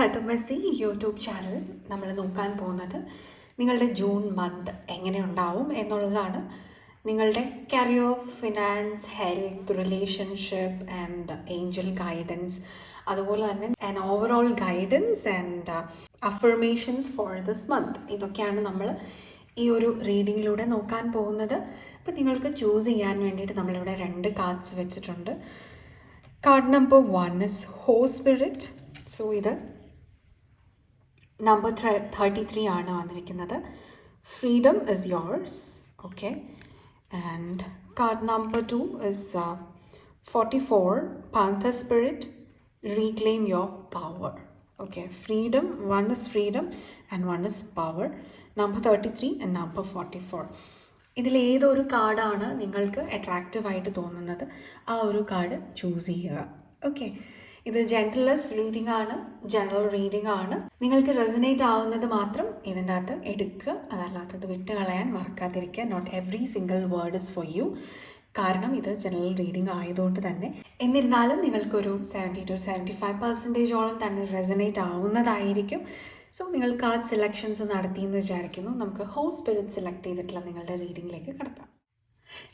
കഥമസി YouTube channel നമ്മൾ നോക്കാൻ പോകുന്നത് നിങ്ങളുടെ ജൂൺ മന്ത് എങ്ങനെ ഉണ്ടാവും എന്നുള്ളതാണ്. നിങ്ങളുടെ career, finance, health, relationship and Angel guidance, അതുപോലെ തന്നെ an overall guidance and affirmations for this month. ഇതൊക്കെയാണ് നമ്മൾ ഈ ഒരു റീഡിങ്ങിലൂടെ നോക്കാൻ പോകുന്നത്. അപ്പോൾ നിങ്ങൾക്ക് ചൂസ് ചെയ്യാൻ വേണ്ടിയിട്ട് നമ്മളിവിടെ 2 കാർഡ്സ് വെച്ചിട്ടുണ്ട്. Card number 1 is horse spirit. So ഇത് നമ്പർ 33 ആണ് വന്നിരിക്കുന്നത്. Freedom is yours. Okay. And card number 2 is 44 panther spirit, reclaim your power. Okay. Freedom, 1 is freedom and 1 is power. Number 33 and number 44. ഇതിലേതൊരു കാർഡാണ് നിങ്ങൾക്ക് അട്രാക്റ്റീവായിട്ട് തോന്നുന്നത് ആ ഒരു കാർഡ് ചൂസ് ചെയ്യുക. ഓക്കെ. ഇത് ജെൻറ്റിൽനെസ് റീഡിംഗ് ആണ്, ജനറൽ റീഡിംഗ് ആണ്. നിങ്ങൾക്ക് റെസനേറ്റ് ആവുന്നത് മാത്രം ഇതിൻ്റെ അകത്ത് എടുക്കുക, അതല്ലാത്തത് വിട്ട് കളയാൻ മറക്കാതിരിക്കുക. Not every single word is for you. കാരണം ഇത് ജനറൽ റീഡിംഗ് ആയതുകൊണ്ട് തന്നെ. എന്നിരുന്നാലും നിങ്ങൾക്കൊരു 70 to 75% തന്നെ റെസനേറ്റ് ആവുന്നതായിരിക്കും. സോ നിങ്ങൾ കാർഡ് സെലക്ഷൻസ് നടത്തിയെന്ന് വിചാരിക്കുന്നു. നമുക്ക് ഹോസ് സ്പിരിറ്റ് സെലക്ട് ചെയ്തിട്ടുള്ള നിങ്ങളുടെ റീഡിങ്ങിലേക്ക് കിടക്കാം.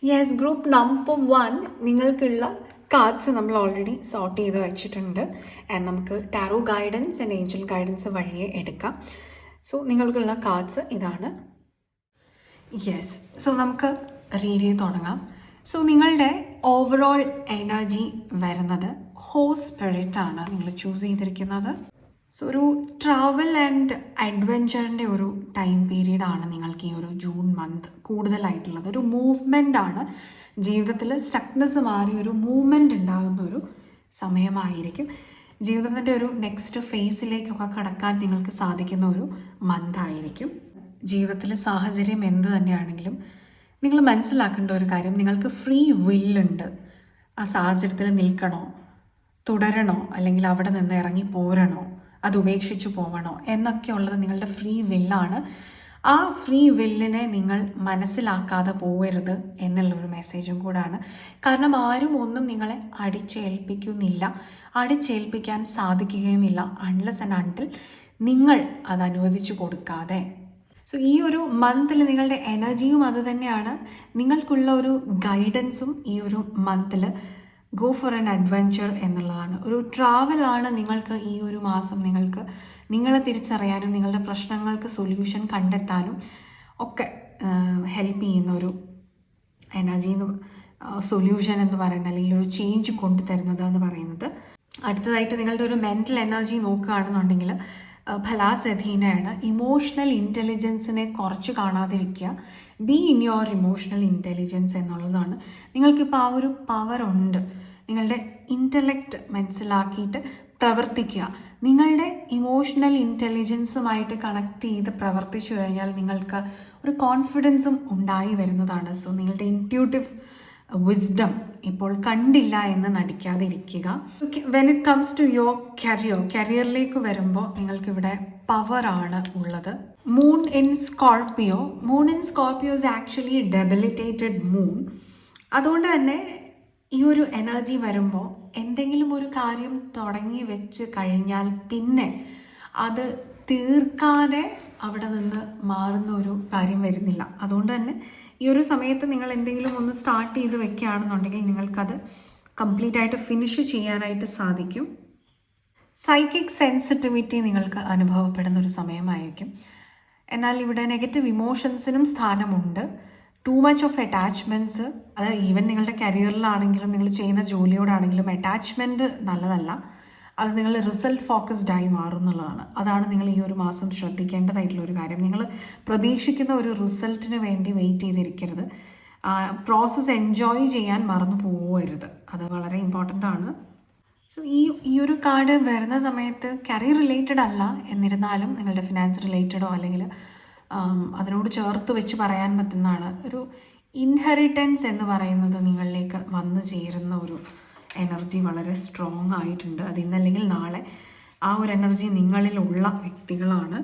യെസ്, ഗ്രൂപ്പ് നമ്പർ 1 നിങ്ങൾക്കുള്ള കാർഡ്സ് നമ്മൾ ഓൾറെഡി സോർട്ട് ചെയ്ത് വെച്ചിട്ടുണ്ട്. ആൻഡ് നമുക്ക് tarot guidance and Angel guidance വഴിയെ എടുക്കാം. സോ നിങ്ങൾക്കുള്ള കാർഡ്സ് ഇതാണ്. യെസ്, സോ നമുക്ക് റീഡ് ചെയ്ത് തുടങ്ങാം. സോ നിങ്ങളുടെ ഓവറോൾ എനർജി വരുന്നത് ഹോസ് സ്പിരിറ്റ് ആണ് നിങ്ങൾ ചൂസ് ചെയ്തിരിക്കുന്നത്. സോ ഒരു ട്രാവൽ ആൻഡ് അഡ്വെഞ്ചറിൻ്റെ ഒരു ടൈം പീരീഡാണ് നിങ്ങൾക്ക് ഈ ഒരു ജൂൺ മന്ത് കൂടുതലായിട്ടുള്ളത്. ഒരു മൂവ്മെൻ്റ് ആണ്. ജീവിതത്തിൽ സ്റ്റക്നെസ് മാറി ഒരു മൂവ്മെൻ്റ് ഉണ്ടാകുന്ന ഒരു സമയമായിരിക്കും. ജീവിതത്തിൻ്റെ ഒരു നെക്സ്റ്റ് ഫേസിലേക്കൊക്കെ കടക്കാൻ നിങ്ങൾക്ക് സാധിക്കുന്ന ഒരു മന്തായിരിക്കും. ജീവിതത്തിലെ സാഹചര്യം എന്ത് തന്നെയാണെങ്കിലും നിങ്ങൾ മനസ്സിലാക്കേണ്ട ഒരു കാര്യം, നിങ്ങൾക്ക് ഫ്രീ വില്ലുണ്ട്. ആ സാഹചര്യത്തിൽ നിൽക്കണോ, തുടരണോ, അല്ലെങ്കിൽ അവിടെ നിന്ന് ഇറങ്ങി പോരണോ, അത് ഉപേക്ഷിച്ച് പോകണോ എന്നൊക്കെ ഉള്ളത് നിങ്ങളുടെ ഫ്രീ വില്ലാണ്. ആ ഫ്രീ വില്ലിനെ നിങ്ങൾ മനസ്സിലാക്കാതെ പോകരുത് എന്നുള്ളൊരു മെസ്സേജും കൂടാണ്. കാരണം ആരും ഒന്നും നിങ്ങളെ അടിച്ചേൽപ്പിക്കുന്നില്ല, അടിച്ചേൽപ്പിക്കാൻ സാധിക്കുകയുമില്ല അൺലെസ് ആൻഡ് അൺടിൽ നിങ്ങൾ അത് അനുവദിച്ചു കൊടുക്കാതെ. സോ ഈ ഒരു മന്തിൽ നിങ്ങളുടെ എനർജിയും അത് തന്നെയാണ്. നിങ്ങൾക്കുള്ള ഒരു ഗൈഡൻസും ഈ ഒരു മന്തിൽ ഗോ ഫോർ ആൻ അഡ്വെഞ്ചർ എന്നുള്ളതാണ്. ഒരു ട്രാവലാണ് നിങ്ങൾക്ക് ഈ ഒരു മാസം നിങ്ങൾക്ക് നിങ്ങളെ തിരിച്ചറിയാനും നിങ്ങളുടെ പ്രശ്നങ്ങൾക്ക് സൊല്യൂഷൻ കണ്ടെത്താനും ഒക്കെ ഹെൽപ്പ് ചെയ്യുന്ന ഒരു എനർജി സൊല്യൂഷൻ എന്ന് പറയുന്നത്, അല്ലെങ്കിൽ ഒരു ചേഞ്ച് കൊണ്ടുതരുന്നത് എന്ന് പറയുന്നത്. അടുത്തതായിട്ട് നിങ്ങളുടെ ഒരു മെൻ്റൽ എനർജി നോക്കുകയാണെന്നുണ്ടെങ്കിൽ ഫലാസധീനയാണ്. ഇമോഷണൽ ഇൻ്റലിജൻസിനെ കുറച്ച് കാണാതിരിക്കുക. Be in your emotional intelligence എന്നുള്ളതാണ്. നിങ്ങൾക്കിപ്പോൾ ആ ഒരു പവറുണ്ട്. നിങ്ങളുടെ ഇൻ്റലക്റ്റ് മനസ്സിലാക്കിയിട്ട് പ്രവർത്തിക്കുക. നിങ്ങളുടെ ഇമോഷണൽ ഇൻ്റലിജൻസുമായിട്ട് കണക്ട് ചെയ്ത് പ്രവർത്തിച്ചു കഴിഞ്ഞാൽ നിങ്ങൾക്ക് ഒരു കോൺഫിഡൻസും ഉണ്ടായി വരുന്നതാണ്. സോ നിങ്ങളുടെ ഇൻറ്റ്യൂട്ടീവ് വിസ്ഡം ഇപ്പോൾ കണ്ടില്ല എന്ന് നടിക്കാതിരിക്കുക. When it comes to your കരിയറിലേക്ക് വരുമ്പോൾ നിങ്ങൾക്കിവിടെ പവറാണ് ഉള്ളത്. Moon in Scorpio. Moon in Scorpio is actually debilitated moon. അതുകൊണ്ട് തന്നെ ഈ ഒരു എനർജി വരുമ്പോൾ എന്തെങ്കിലും ഒരു കാര്യം തുടങ്ങി വെച്ച് കഴിഞ്ഞാൽ പിന്നെ അത് തീർക്കാതെ അവിടെ നിന്ന് മാറുന്ന ഒരു കാര്യം വരുന്നില്ല. അതുകൊണ്ട് തന്നെ ഈ ഒരു സമയത്ത് നിങ്ങൾ എന്തെങ്കിലും ഒന്ന് സ്റ്റാർട്ട് ചെയ്ത് വെക്കുകയാണെന്നുണ്ടെങ്കിൽ നിങ്ങൾക്കത് കംപ്ലീറ്റ് ആയിട്ട് ഫിനിഷ് ചെയ്യാനായിട്ട് സാധിക്കും. സൈക്കിക് സെൻസിറ്റിവിറ്റി നിങ്ങൾക്ക് അനുഭവപ്പെടുന്ന ഒരു സമയമായിരിക്കും. എന്നാൽ ഇവിടെ നെഗറ്റീവ് ഇമോഷൻസിനും സ്ഥാനമുണ്ട്. ടു മച്ച് ഓഫ് അറ്റാച്ച്മെൻറ്റ്സ്, അത് ഈവൻ നിങ്ങളുടെ കരിയറിലാണെങ്കിലും നിങ്ങൾ ചെയ്യുന്ന ജോലിയോടാണെങ്കിലും അറ്റാച്ച്മെൻറ്റ് നല്ലതല്ല. അത് നിങ്ങൾ റിസൾട്ട് ഫോക്കസ്ഡ് ആയി മാറും എന്നുള്ളതാണ്. അതാണ് നിങ്ങൾ ഈ ഒരു മാസം ശ്രദ്ധിക്കേണ്ടതായിട്ടുള്ള ഒരു കാര്യം. നിങ്ങൾ പ്രതീക്ഷിക്കുന്ന ഒരു റിസൾട്ടിന് വേണ്ടി വെയിറ്റ് ചെയ്തിരിക്കരുത്. പ്രോസസ്സ് എൻജോയ് ചെയ്യാൻ മറന്നു പോകരുത്. അത് വളരെ ഇമ്പോർട്ടൻ്റ് ആണ്. സോ ഈ ഒരു കാർഡ് വരുന്ന സമയത്ത് കരിയർ റിലേറ്റഡ് അല്ല, എന്നിരുന്നാലും നിങ്ങളുടെ ഫിനാൻസ് റിലേറ്റഡോ അല്ലെങ്കിൽ അതിനോട് ചേർത്ത് വെച്ച് പറയാൻ പറ്റുന്നതാണ്. ഒരു ഇൻഹെറിറ്റൻസ് എന്ന് പറയുന്നത് നിങ്ങളിലേക്ക് വന്നു ചേരുന്ന ഒരു എനർജി വളരെ സ്ട്രോങ് ആയിട്ടുണ്ട്. അത് ഇന്നല്ലെങ്കിൽ നാളെ ആ ഒരു എനർജി നിങ്ങളിലുള്ള വ്യക്തികളാണ്.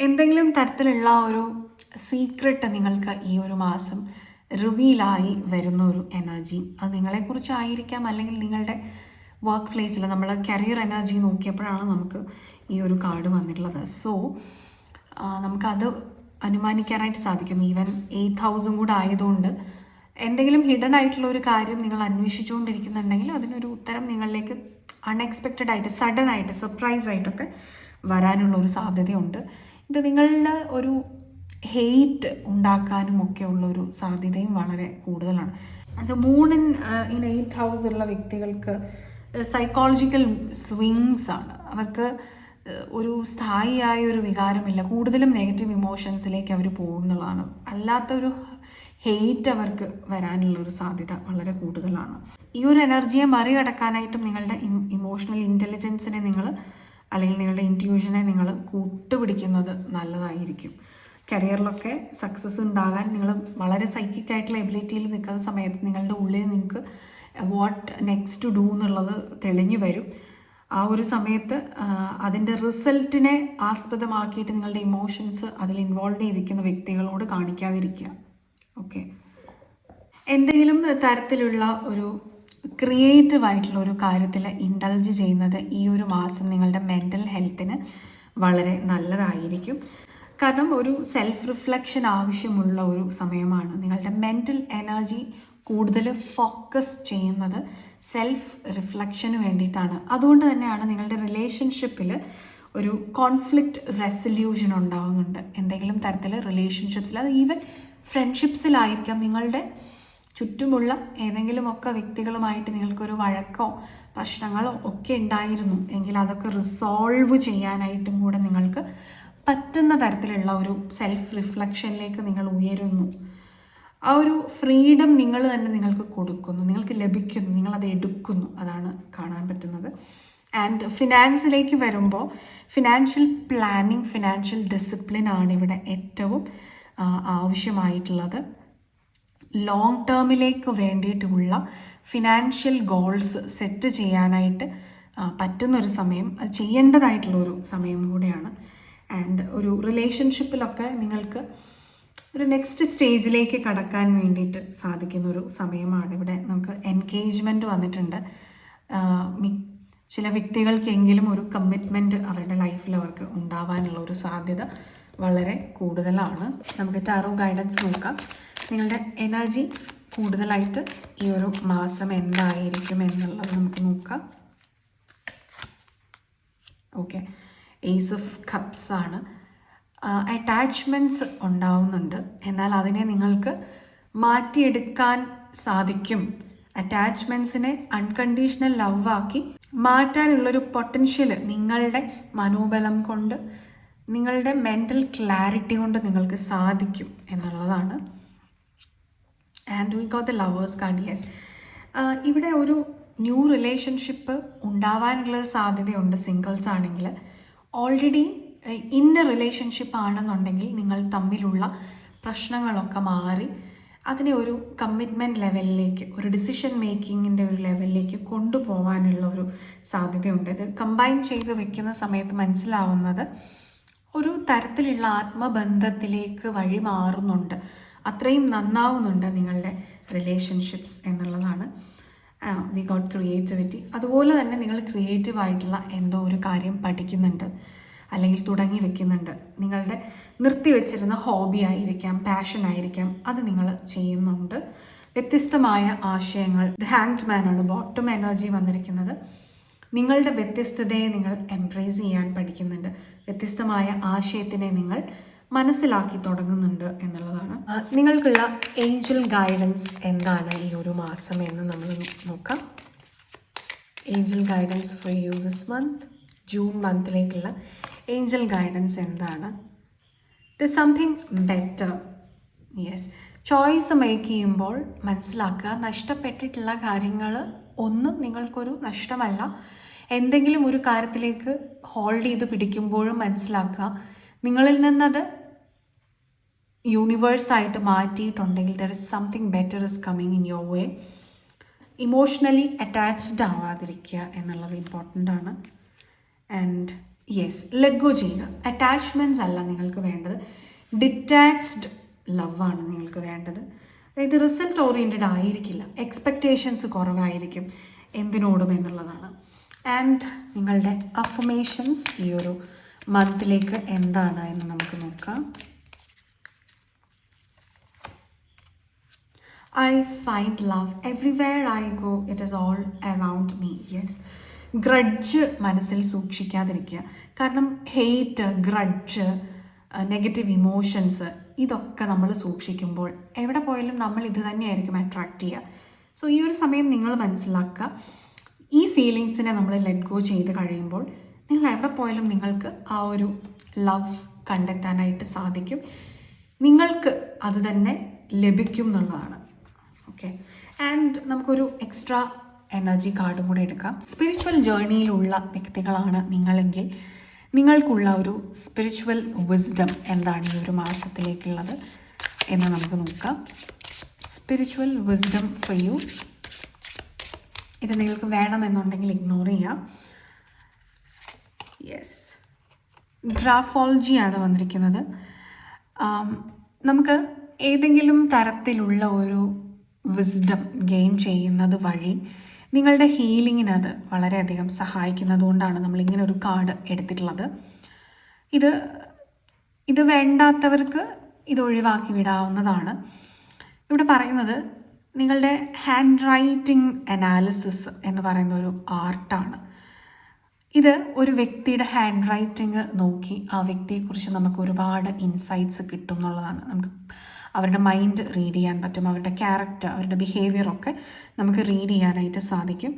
എന്തെങ്കിലും തരത്തിലുള്ള ഒരു സീക്രട്ട് നിങ്ങൾക്ക് ഈ ഒരു മാസം റിവീലായി വരുന്ന ഒരു എനർജി, അത് നിങ്ങളെക്കുറിച്ചായിരിക്കാം, അല്ലെങ്കിൽ നിങ്ങളുടെ വർക്ക് പ്ലേസിൽ നമ്മൾ കരിയർ എനർജി നോക്കിയപ്പോഴാണ് നമുക്ക് ഈ ഒരു കാർഡ് വന്നിട്ടുള്ളത്. സോ നമുക്കത് അനുമാനിക്കാനായിട്ട് സാധിക്കും. ഈവൻ 8,000 കൂടെ ആയതുകൊണ്ട് എന്തെങ്കിലും ഹിഡൻ ആയിട്ടുള്ള ഒരു കാര്യം നിങ്ങൾ അന്വേഷിച്ചുകൊണ്ടിരിക്കുന്നുണ്ടെങ്കിൽ അതിനൊരു ഉത്തരം നിങ്ങളിലേക്ക് അൺഎക്സ്പെക്റ്റഡ് ആയിട്ട്, സഡൻ ആയിട്ട്, സർപ്രൈസ് ആയിട്ടൊക്കെ വരാനുള്ള ഒരു സാധ്യതയുണ്ട്. ഇത് നിങ്ങളുടെ ഒരു ഹെയ്റ്റ് ഉണ്ടാക്കാനും ഒക്കെ ഉള്ളൊരു സാധ്യതയും വളരെ കൂടുതലാണ്. So moon in 8th house ഉള്ള വ്യക്തികൾക്ക് സൈക്കോളജിക്കൽ സ്വിങ്സ് ആണ്. അവർക്ക് ഒരു സ്ഥായിയായ ഒരു വികാരമില്ല, കൂടുതലും നെഗറ്റീവ് ഇമോഷൻസിലേക്ക് അവർ പോകുന്നതാണ്. അല്ലാത്തൊരു ഹെയ്റ്റ് അവർക്ക് വരാനുള്ളൊരു സാധ്യത വളരെ കൂടുതലാണ്. ഈ ഒരു എനർജിയെ മറികടക്കാനായിട്ടും നിങ്ങളുടെ ഇമോഷണൽ ഇൻ്റലിജൻസിനെ നിങ്ങൾ, അല്ലെങ്കിൽ നിങ്ങളുടെ ഇൻറ്റ്യൂഷനെ നിങ്ങൾ കൂട്ടുപിടിക്കുന്നത് നല്ലതായിരിക്കും. കരിയറിലൊക്കെ സക്സസ് ഉണ്ടാകാൻ നിങ്ങൾ വളരെ സൈക്കിക്കായിട്ടുള്ള എബിലിറ്റിയിൽ നിൽക്കുന്ന സമയത്ത് നിങ്ങളുടെ ഉള്ളിൽ നിങ്ങൾക്ക് വാട്ട് നെക്സ്റ്റ് ടു ഡൂ എന്നുള്ളത് തെളിഞ്ഞു വരും. ആ ഒരു സമയത്ത് അതിൻ്റെ റിസൾട്ടിനെ ആസ്പദമാക്കിയിട്ട് നിങ്ങളുടെ ഇമോഷൻസ് അതിൽ ഇൻവോൾവ് ചെയ്തിരിക്കുന്ന വ്യക്തികളോട് കാണിക്കാതിരിക്കുക. ഓക്കെ, എന്തെങ്കിലും തരത്തിലുള്ള ഒരു ക്രിയേറ്റീവ് ആയിട്ടുള്ള ഒരു കാര്യത്തിൽ ഇൻഡൾജ് ചെയ്യുന്നത് ഈ ഒരു മാസം നിങ്ങളുടെ മെൻ്റൽ ഹെൽത്തിന് വളരെ നല്ലതായിരിക്കും. കാരണം ഒരു സെൽഫ് റിഫ്ലക്ഷൻ ആവശ്യമുള്ള ഒരു സമയമാണ്. നിങ്ങളുടെ മെൻ്റൽ എനർജി കൂടുതൽ ഫോക്കസ് ചെയ്യുന്നത് സെൽഫ് റിഫ്ലക്ഷന് വേണ്ടിയിട്ടാണ്. അതുകൊണ്ട് തന്നെയാണ് നിങ്ങളുടെ റിലേഷൻഷിപ്പിൽ ഒരു കോൺഫ്ലിക്റ്റ് റെസല്യൂഷൻ ഉണ്ടാകുന്നുണ്ട്. എന്തെങ്കിലും തരത്തിൽ റിലേഷൻഷിപ്സിൽ, അത് ഈവൻ ഫ്രണ്ട്ഷിപ്സിലായിരിക്കാം, നിങ്ങളുടെ ചുറ്റുമുള്ള ഏതെങ്കിലുമൊക്കെ വ്യക്തികളുമായിട്ട് നിങ്ങൾക്കൊരു വഴക്കോ പ്രശ്നങ്ങളോ ഒക്കെ ഉണ്ടായിരുന്നു എങ്കിൽ അതൊക്കെ റിസോൾവ് ചെയ്യാനായിട്ടും കൂടെ നിങ്ങൾക്ക് പറ്റുന്ന തരത്തിലുള്ള ഒരു സെൽഫ് റിഫ്ലക്ഷനിലേക്ക് നിങ്ങൾ ഉയരുന്നു. ആ ഒരു ഫ്രീഡം നിങ്ങൾ തന്നെ നിങ്ങൾക്ക് കൊടുക്കുന്നു, നിങ്ങൾക്ക് ലഭിക്കുന്നു, നിങ്ങളത് എടുക്കുന്നു. അതാണ് കാണാൻ പറ്റുന്നത്. ആൻഡ് ഫിനാൻസിലേക്ക് വരുമ്പോൾ ഫിനാൻഷ്യൽ പ്ലാനിങ്, ഫിനാൻഷ്യൽ ഡിസിപ്ലിൻ ആണ് ഇവിടെ ഏറ്റവും ആവശ്യമായിട്ടുള്ളത്. ലോങ് ടേമിലേക്ക് വേണ്ടിയിട്ടുള്ള ഫിനാൻഷ്യൽ ഗോൾസ് സെറ്റ് ചെയ്യാനായിട്ട് പറ്റുന്നൊരു സമയം, അത് ചെയ്യേണ്ടതായിട്ടുള്ളൊരു സമയം കൂടെയാണ്. ആൻഡ് ഒരു റിലേഷൻഷിപ്പിലൊക്കെ നിങ്ങൾക്ക് ഒരു നെക്സ്റ്റ് സ്റ്റേജിലേക്ക് കടക്കാൻ വേണ്ടിയിട്ട് സാധിക്കുന്നൊരു സമയമാണ്. ഇവിടെ നമുക്ക് എൻഗേജ്മെൻറ്റ് വന്നിട്ടുണ്ട്. ചില വ്യക്തികൾക്കെങ്കിലും ഒരു കമ്മിറ്റ്മെൻറ്റ് അവരുടെ ലൈഫിൽ അവർക്ക് ഉണ്ടാവാനുള്ള ഒരു സാധ്യത വളരെ കൂടുതലാണ്. നമുക്ക് ടാറോ ഗൈഡൻസ് നോക്കാം. നിങ്ങളുടെ എനർജി കൂടുതലായിട്ട് ഈ ഒരു മാസം എന്തായിരിക്കും എന്നുള്ളത് നമുക്ക് നോക്കാം. ഓക്കെ, ഏസ് ഓഫ് കപ്സ് ആണ്. അറ്റാച്ച്മെൻറ്റ്സ് ഉണ്ടാവുന്നുണ്ട്, എന്നാൽ അതിനെ നിങ്ങൾക്ക് മാറ്റിയെടുക്കാൻ സാധിക്കും. അറ്റാച്ച്മെൻറ്റ്സിനെ അൺകണ്ടീഷണൽ ലവ് ആക്കി മാറ്റാനുള്ളൊരു പൊട്ടൻഷ്യൽ നിങ്ങളുടെ മനോബലം കൊണ്ട്, നിങ്ങളുടെ മെൻ്റൽ ക്ലാരിറ്റി കൊണ്ട് നിങ്ങൾക്ക് സാധിക്കും എന്നുള്ളതാണ്. And we got the lovers card. Yes, ഇവിടെ ഒരു ന്യൂ റിലേഷൻഷിപ്പ് ഉണ്ടാവാനുള്ളൊരു സാധ്യതയുണ്ട്. സിംഗിൾസ് ആണെങ്കിൽ, ഓൾറെഡി ഇന്ന റിലേഷൻഷിപ്പ് ആണെന്നുണ്ടെങ്കിൽ നിങ്ങൾ തമ്മിലുള്ള പ്രശ്നങ്ങളൊക്കെ മാറി അതിനെ ഒരു കമ്മിറ്റ്മെൻറ്റ് ലെവലിലേക്ക്, ഒരു ഡിസിഷൻ മേക്കിങ്ങിൻ്റെ ഒരു ലെവലിലേക്ക് കൊണ്ടുപോകാനുള്ള ഒരു സാധ്യതയുണ്ട്. ഇത് കമ്പൈൻ ചെയ്ത് വെക്കുന്ന സമയത്ത് മനസ്സിലാവുന്നത് ഒരു തരത്തിലുള്ള ആത്മബന്ധത്തിലേക്ക് വഴി മാറുന്നുണ്ട്, അത്രയും നന്നാവുന്നുണ്ട് നിങ്ങളുടെ റിലേഷൻഷിപ്സ് എന്നുള്ളതാണ്. We got creativity. അതുപോലെ തന്നെ നിങ്ങൾ ക്രിയേറ്റീവായിട്ടുള്ള എന്തോ ഒരു കാര്യം പഠിക്കുന്നുണ്ട് അല്ലെങ്കിൽ തുടങ്ങി വെക്കുന്നുണ്ട്. നിങ്ങളുടെ നിർത്തിവെച്ചിരുന്ന ഹോബി ആയിരിക്കാം, പാഷൻ ആയിരിക്കാം, അത് നിങ്ങൾ ചെയ്യുന്നുണ്ട്. വ്യത്യസ്തമായ ആശയങ്ങൾ. ഹാങ്ഡ് മാനാണ് ബോട്ടം എനർജി വന്നിരിക്കുന്നത്. നിങ്ങളുടെ വ്യത്യസ്തതയെ നിങ്ങൾ എംബ്രേസ് ചെയ്യാൻ പഠിക്കുന്നുണ്ട്. വ്യത്യസ്തമായ ആശയത്തിനെ നിങ്ങൾ മനസ്സിലാക്കി തുടങ്ങുന്നുണ്ട് എന്നുള്ളതാണ്. നിങ്ങൾക്കുള്ള ഏഞ്ചൽ ഗൈഡൻസ് എന്താണ് ഈ ഒരു മാസം എന്ന് നമ്മൾ നോക്കാം. Angel guidance for you this month, June മന്തിലേക്കുള്ള ഏഞ്ചൽ ഗൈഡൻസ് എന്താണ്? It is something better. Yes, choice make ചെയ്യുമ്പോൾ മനസ്സിലാക്കുക, നഷ്ടപ്പെട്ടിട്ടുള്ള കാര്യങ്ങൾ ഒന്നും നിങ്ങൾക്കൊരു നഷ്ടമല്ല. എന്തെങ്കിലും ഒരു കാര്യത്തിലേക്ക് ഹോൾഡ് ചെയ്ത് പിടിക്കുമ്പോഴും മനസ്സിലാക്കുക, നിങ്ങളിൽ നിന്നത് യൂണിവേഴ്സായിട്ട് മാറ്റിയിട്ടുണ്ടെങ്കിൽ there is something better is coming in your way. Emotionally attached ആവാതിരിക്കുക എന്നുള്ളത് ഇമ്പോർട്ടൻ്റ് ആണ്. ആൻഡ് യെസ്, ലെറ്റ് ഗോ ചെയ്യുക. അറ്റാച്ച്മെൻറ്റ്സ് അല്ല നിങ്ങൾക്ക് വേണ്ടത്, ഡിറ്റാച്ച്ഡ് ലവാണ് നിങ്ങൾക്ക് വേണ്ടത്. അതായത് റിസൾട്ട് ഓറിയൻറ്റഡ് ആയിരിക്കില്ല, എക്സ്പെക്റ്റേഷൻസ് കുറവായിരിക്കും. എന്തിനോടും എന്നുള്ളതാണ്. ആൻഡ് നിങ്ങളുടെ അഫർമേഷൻസ് ഈ ഒരു മന്തിലേക്ക് എന്താണ് എന്ന് നമുക്ക് നോക്കാം. I find love everywhere I go. It is all around me. Yes. Grudge മനസ്സിൽ സൂക്ഷിക്കാതിരിക്കുക. കാരണം ഹെയ്റ്റ്, ഗ്രഡ്ജ്, നെഗറ്റീവ് ഇമോഷൻസ് ഇതൊക്കെ നമ്മൾ സൂക്ഷിക്കുമ്പോൾ എവിടെ പോയാലും നമ്മൾ ഇത് തന്നെയായിരിക്കും അട്രാക്റ്റ് ചെയ്യുക. സോ ഈ ഒരു സമയം നിങ്ങൾ മനസ്സിലാക്കുക, ഈ ഫീലിങ്സിനെ നമ്മൾ ലെറ്റ് ഗോ ചെയ്ത് കഴിയുമ്പോൾ നിങ്ങൾ എവിടെ പോയാലും നിങ്ങൾക്ക് ആ ഒരു ലവ് കണ്ടെത്താനായിട്ട് സാധിക്കും. നിങ്ങൾക്ക് അത് തന്നെ ലഭിക്കും എന്നുള്ളതാണ്. ഓക്കെ. ആൻഡ് നമുക്കൊരു എക്സ്ട്രാ എനർജി കാർഡും കൂടെ എടുക്കാം. സ്പിരിച്വൽ ജേർണിയിലുള്ള വ്യക്തികളാണ് നിങ്ങളെങ്കിൽ നിങ്ങൾക്കുള്ള ഒരു സ്പിരിച്വൽ വിസ്ഡം എന്താണ് ഈ ഒരു മാസത്തിലേക്കുള്ളത് എന്ന് നമുക്ക് നോക്കാം. Spiritual wisdom for U. ഇത് നിങ്ങൾക്ക് വേണമെന്നുണ്ടെങ്കിൽ ഇഗ്നോർ ചെയ്യാം. യെസ്, ഗ്രാഫോളജിയാണ് വന്നിരിക്കുന്നത്. നമുക്ക് ഏതെങ്കിലും തരത്തിലുള്ള ഒരു വിസ്ഡം ഗെയിൻ ചെയ്യുന്നത് വഴി നിങ്ങളുടെ ഹീലിങ്ങിന് അത് വളരെയധികം സഹായിക്കുന്നത് കൊണ്ടാണ് നമ്മളിങ്ങനെ ഒരു കാർഡ് എടുത്തിട്ടുള്ളത്. ഇത് വേണ്ടാത്തവർക്ക് ഇത് ഒഴിവാക്കി വിടാവുന്നതാണ്. ഇവിടെ പറയുന്നത് നിങ്ങളുടെ ഹാൻഡ് റൈറ്റിംഗ് അനാലിസിസ് എന്ന് പറയുന്ന ഒരു ആർട്ടാണ്. ഇത് ഒരു വ്യക്തിയുടെ ഹാൻഡ് റൈറ്റിംഗ് നോക്കി ആ വ്യക്തിയെക്കുറിച്ച് നമുക്ക് ഒരുപാട് ഇൻസൈറ്റ്സ് കിട്ടും എന്നുള്ളതാണ്. നമുക്ക് അവരുടെ മൈൻഡ് റീഡ് ചെയ്യാൻ പറ്റും, അവരുടെ ക്യാരക്ടർ, അവരുടെ ബിഹേവിയറൊക്കെ നമുക്ക് റീഡ് ചെയ്യാനായിട്ട് സാധിക്കും.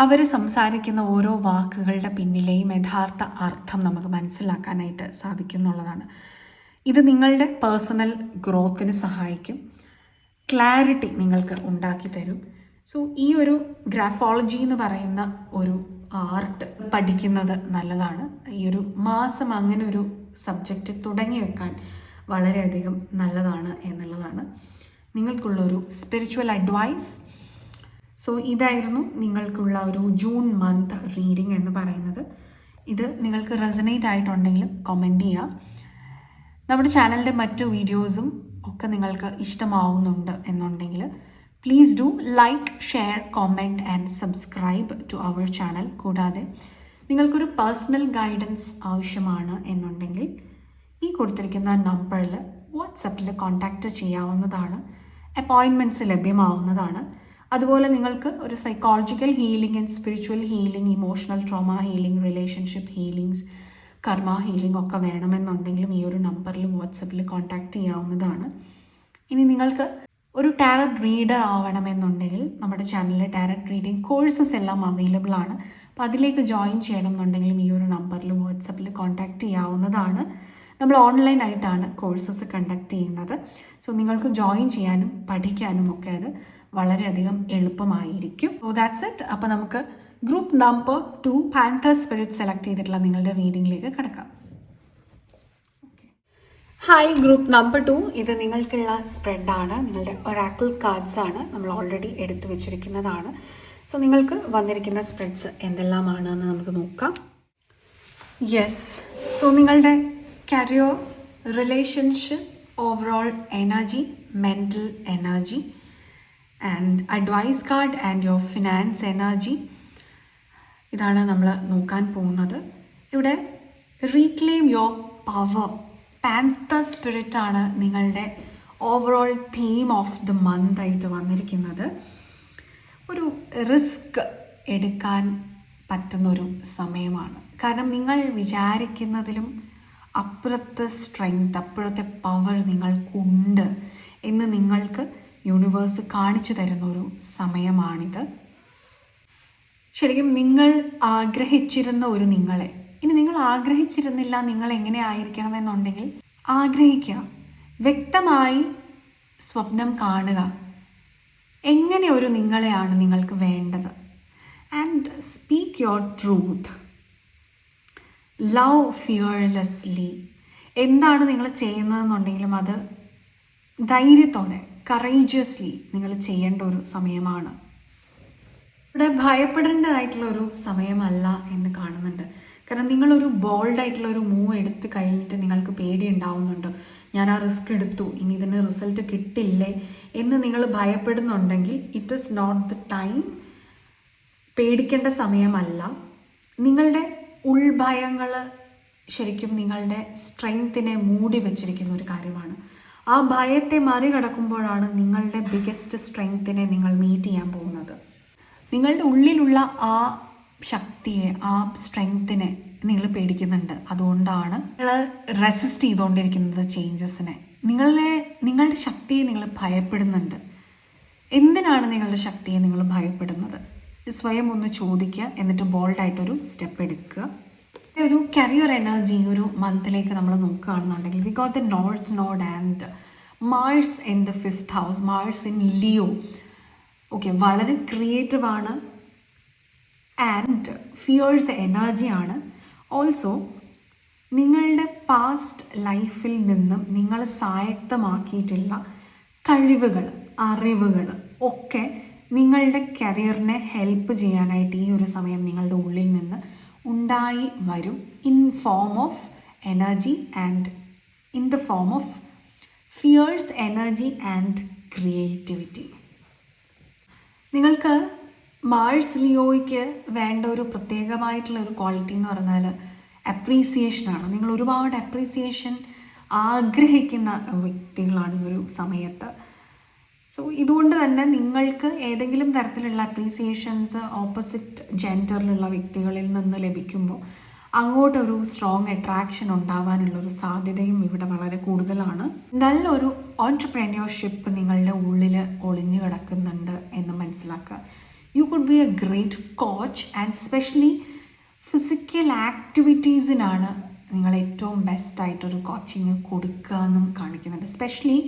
അവർ സംസാരിക്കുന്ന ഓരോ വാക്കുകളുടെ പിന്നിലെയും യഥാർത്ഥ അർത്ഥം നമുക്ക് മനസ്സിലാക്കാനായിട്ട് സാധിക്കും എന്നുള്ളതാണ്. ഇത് നിങ്ങളുടെ പേഴ്സണൽ ഗ്രോത്തിന് സഹായിക്കും, ക്ലാരിറ്റി നിങ്ങൾക്ക് ഉണ്ടാക്കി തരും. സോ ഈ ഒരു ഗ്രാഫോളജി എന്ന് പറയുന്ന ഒരു ആർട്ട് പഠിക്കുന്നത് നല്ലതാണ്. ഈ ഒരു മാസം അങ്ങനെ ഒരു സബ്ജക്റ്റ് തുടങ്ങി വെക്കാൻ വളരെയധികം നല്ലതാണ് എന്നുള്ളതാണ് നിങ്ങൾക്കുള്ളൊരു സ്പിരിച്വൽ അഡ്വൈസ്. സോ ഇതായിരുന്നു നിങ്ങൾക്കുള്ള ഒരു ജൂൺ മന്ത് റീഡിംഗ് എന്ന് പറയുന്നത്. ഇത് നിങ്ങൾക്ക് റെസനേറ്റ് ആയിട്ടുണ്ടെങ്കിൽ കമൻറ്റ് ചെയ്യുക. നമ്മുടെ ചാനലിൻ്റെ മറ്റു വീഡിയോസും ഒക്കെ നിങ്ങൾക്ക് ഇഷ്ടമാവുന്നുണ്ട് എന്നുണ്ടെങ്കിൽ please do like, share, comment and subscribe to our channel. കൂടാതെ നിങ്ങൾക്കൊരു പേഴ്സണൽ ഗൈഡൻസ് ആവശ്യമാണ് എന്നുണ്ടെങ്കിൽ ഈ കൊടുത്തിരിക്കുന്ന നമ്പറിൽ വാട്സപ്പിൽ കോൺടാക്റ്റ് ചെയ്യാവുന്നതാണ്. അപ്പോയിൻമെൻറ്റ്സ് ലഭ്യമാവുന്നതാണ്. അതുപോലെ നിങ്ങൾക്ക് ഒരു psychological healing and spiritual healing, emotional trauma healing, relationship healings, കർമ്മ ഹീലിംഗ് ഒക്കെ വേണമെന്നുണ്ടെങ്കിലും ഈ ഒരു നമ്പറിൽ വാട്സപ്പിൽ കോൺടാക്റ്റ് ചെയ്യാവുന്നതാണ്. ഇനി നിങ്ങൾക്ക് ഒരു ടാരറ്റ് റീഡർ ആവണമെന്നുണ്ടെങ്കിൽ നമ്മുടെ ചാനലിൽ ടാരറ്റ് റീഡിംഗ് കോഴ്സസ് എല്ലാം അവൈലബിൾ ആണ്. അപ്പോൾ അതിലേക്ക് ജോയിൻ ചെയ്യണമെന്നുണ്ടെങ്കിലും ഈ ഒരു നമ്പറിൽ വാട്സപ്പിൽ കോൺടാക്റ്റ് ചെയ്യാവുന്നതാണ്. നമ്മൾ ഓൺലൈനായിട്ടാണ് കോഴ്സസ് കണ്ടക്ട് ചെയ്യുന്നത്. സോ നിങ്ങൾക്ക് ജോയിൻ ചെയ്യാനും പഠിക്കാനും ഒക്കെ അത് വളരെയധികം എളുപ്പമായിരിക്കും. So that's it. അപ്പോൾ നമുക്ക് ഗ്രൂപ്പ് നമ്പർ 2 പാന്തർ സ്പിരിറ്റ് സെലക്ട് ചെയ്തിട്ടുള്ള നിങ്ങളുടെ റീഡിങ്ങിലേക്ക് കിടക്കാം. Hi, group number 2. ഇത് നിങ്ങൾക്കുള്ള സ്പ്രെഡാണ്. നിങ്ങളുടെ ഒറാക്കിൾ കാർഡ്സ് ആണ്, നമ്മൾ ഓൾറെഡി എടുത്തു വെച്ചിരിക്കുന്നതാണ്. സോ നിങ്ങൾക്ക് വന്നിരിക്കുന്ന സ്പ്രെഡ്സ് എന്തെല്ലാമാണ് എന്ന് നമുക്ക് നോക്കാം. യെസ്, സോ നിങ്ങളുടെ career, relationship, overall energy, mental energy and advice card and your finance energy, ഇതാണ് നമ്മൾ നോക്കാൻ പോകുന്നത്. ഇവിടെ reclaim your power, panther spirit ആണ് നിങ്ങളുടെ overall theme of the month ആയിട്ട് വന്നിരിക്കുന്നത്. ഒരു റിസ്ക് എടുക്കാൻ പറ്റുന്നൊരു സമയമാണ്. കാരണം നിങ്ങൾ വിചാരിക്കുന്നതിലും അപ്പുറത്തെ സ്ട്രെങ്ത്, അപ്പുറത്തെ പവർ നിങ്ങൾക്കുണ്ട് എന്ന് നിങ്ങൾക്ക് യൂണിവേഴ്സ് കാണിച്ചു തരുന്നൊരു സമയമാണിത്. ശരിക്കും നിങ്ങൾ ആഗ്രഹിച്ചിരുന്ന ഒരു നിങ്ങളെ, ഇനി നിങ്ങൾ ആഗ്രഹിച്ചിരുന്നില്ല നിങ്ങൾ എങ്ങനെ ആയിരിക്കണമെന്നുണ്ടെങ്കിൽ ആഗ്രഹിക്കുക, വ്യക്തമായി സ്വപ്നം കാണുക, എങ്ങനെ ഒരു നിങ്ങളെയാണ് നിങ്ങൾക്ക് വേണ്ടത്. And speak your truth, love fearlessly. എന്താണ് നിങ്ങൾ ചെയ്യുന്നതെന്നുണ്ടെങ്കിലും അത് ധൈര്യത്തോടെ, കറേജിയസ്ലി നിങ്ങൾ ചെയ്യേണ്ട ഒരു സമയമാണ്. ഇവിടെ ഭയപ്പെടേണ്ടതായിട്ടുള്ളൊരു സമയമല്ല എന്ന് കാണുന്നുണ്ട്. കാരണം നിങ്ങളൊരു ബോൾഡായിട്ടുള്ളൊരു മൂവ് എടുത്ത് കഴിഞ്ഞിട്ട് നിങ്ങൾക്ക് പേടി ഉണ്ടാവുന്നുണ്ട്. ഞാൻ ആ റിസ്ക് എടുത്തു, ഇനി ഇതിന് റിസൾട്ട് കിട്ടില്ലേ എന്ന് നിങ്ങൾ ഭയപ്പെടുന്നുണ്ടെങ്കിൽ it is not the time പേടിക്കേണ്ട സമയമല്ല. നിങ്ങളുടെ ഉൾഭയങ്ങൾ ശരിക്കും നിങ്ങളുടെ സ്ട്രെങ്ത്തിനെ മൂടി വച്ചിരിക്കുന്ന ഒരു കാര്യമാണ്. ആ ഭയത്തെ മറികടക്കുമ്പോഴാണ് നിങ്ങളുടെ ബിഗ്ഗസ്റ്റ് സ്ട്രെങ്ത്തിനെ നിങ്ങൾ മീറ്റ് ചെയ്യാൻ പോകുന്നത്. നിങ്ങളുടെ ഉള്ളിലുള്ള ആ ശക്തിയെ, ആ സ്ട്രെങ്ത്തിനെ നിങ്ങൾ പേടിക്കുന്നുണ്ട്. അതുകൊണ്ടാണ് നിങ്ങൾ റെസിസ്റ്റ് ചെയ്തുകൊണ്ടിരിക്കുന്നത് ചേഞ്ചസിനെ. നിങ്ങളുടെ ശക്തിയെ നിങ്ങൾ ഭയപ്പെടുന്നുണ്ട്. എന്തിനാണ് നിങ്ങളുടെ ശക്തിയെ നിങ്ങൾ ഭയപ്പെടുന്നത്? സ്വയം ഒന്ന് ചോദിക്കുക, എന്നിട്ട് ബോൾഡായിട്ടൊരു സ്റ്റെപ്പ് എടുക്കുക. ഒരു കരിയർ എനർജി ഒരു മന്തിലേക്ക് നമ്മൾ നോക്കുകയാണെന്നുണ്ടെങ്കിൽ we got the north node and Mars in the 5th house, Mars in Leo. Okay, വളരെ ക്രിയേറ്റീവാണ് ആൻഡ് ഫിയേഴ്സ് എനർജിയാണ്. ഓൾസോ നിങ്ങളുടെ പാസ്റ്റ് ലൈഫിൽ നിന്നും നിങ്ങൾ സ്വായത്തമാക്കിയിട്ടുള്ള കഴിവുകൾ, അറിവുകൾ ഒക്കെ നിങ്ങളുടെ കരിയറിനെ ഹെൽപ്പ് ചെയ്യാനായിട്ട് ഈ ഒരു സമയം നിങ്ങളുടെ ഉള്ളിൽ നിന്ന് ഉണ്ടായി വരും. In form of energy and in the form of fears energy and creativity. നിങ്ങൾക്ക് മാഴ്സ് ലിയോയ്ക്ക് വേണ്ട ഒരു പ്രത്യേകമായിട്ടുള്ള ഒരു ക്വാളിറ്റി എന്ന് പറഞ്ഞാൽ അപ്രീസിയേഷനാണ്. നിങ്ങൾ ഒരുപാട് അപ്രീസിയേഷൻ ആഗ്രഹിക്കുന്ന വ്യക്തികളാണ് ഈ ഒരു സമയത്ത്. സോ ഇതുകൊണ്ട് തന്നെ നിങ്ങൾക്ക് ഏതെങ്കിലും തരത്തിലുള്ള അപ്രീസിയേഷൻസ് ഓപ്പോസിറ്റ് ജെൻഡറിലുള്ള വ്യക്തികളിൽ നിന്ന് ലഭിക്കുമ്പോൾ അങ്ങോട്ടൊരു സ്ട്രോങ് അട്രാക്ഷൻ ഉണ്ടാവാനുള്ളൊരു സാധ്യതയും ഇവിടെ വളരെ കൂടുതലാണ്. നല്ലൊരു ഓൺട്രപ്രന്യൂർഷിപ്പ് നിങ്ങളുടെ ഉള്ളിൽ ഒളിഞ്ഞു കിടക്കുന്നുണ്ട് എന്ന് മനസ്സിലാക്കുക. You could be a great coach and specially physical ആക്ടിവിറ്റീസിനാണ് നിങ്ങൾ ഏറ്റവും ബെസ്റ്റായിട്ടൊരു കോച്ചിങ് കൊടുക്കുക എന്നും കാണിക്കുന്നുണ്ട്. സ്പെഷ്യലി